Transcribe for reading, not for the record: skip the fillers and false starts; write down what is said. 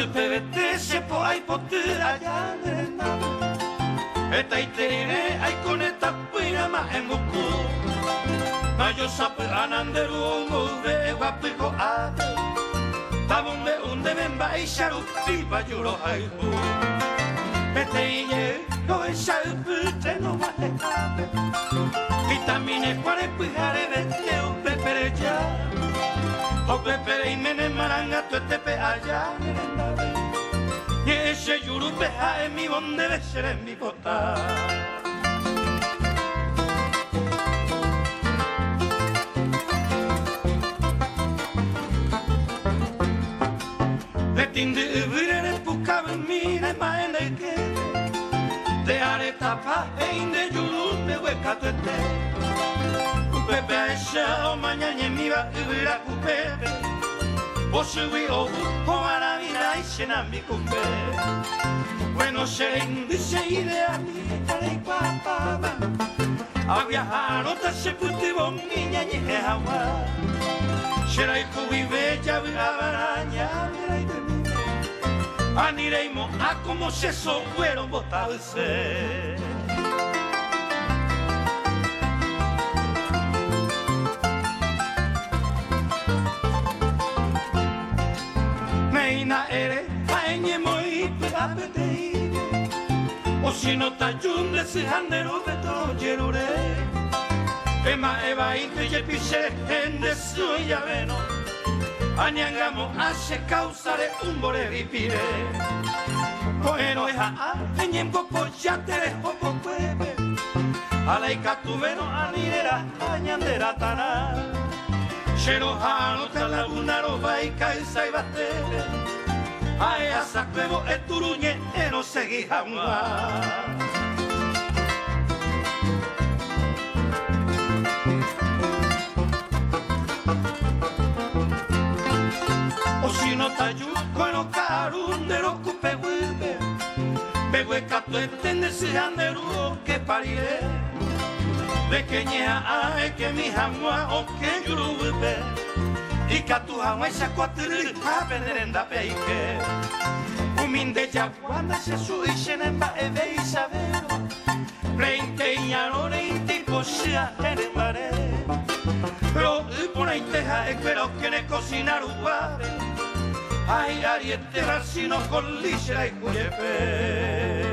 se te vete se po ai potura ya nerena eta iterire ai koneta puina ma engoku mayo sapu ananderu ngove wapigo ade tabunde unde memba isharu pipa yuro haihu peteye go eshapu te no maekabe vitamine kware puhare vete u pepere ya o pepere imene maranga tu tepe allá y ese yurupe a mi bonde de ser en mi pota de tinde virene pukabe mine maene que de areta pa e inde yurupe hueca tu ete pepe aisha o mañana mi va vira pepe Osui obu hoara mira ishena mi kupe Bueno shen dice idea mi tare papa A viajar otra se puti bon niña ni hawa Sherai kubi bella abaraña mirai de mí Anireimo a como se fueron botarse Meina ere aenye moi pedapete O si no tayunde si handero beto yerure Ema eva inte ye piche ende suya veno Anyangamo ashe causare un bore ripire Bueno eja a enyem popo yatere popo puebe Alaika tu veno anirera añandera tana Sherohano te laguna roba y caisa y batere Ae asa cuevo e turuñe e no segui jamás O si no tayu kono karunde ro kupe webe Bewe kato entende si anderu que parire De que ñea ae que mi jamua o que yurube Y katu jamua isa kuatiri a penerenda peike Uminde ya guanda se su ishenemba eve isabero Pleinte iñarore inti posia ere mare Pero pone iteja espero que ne cocinar uguare Ay ariete racino con lisera y cuyepe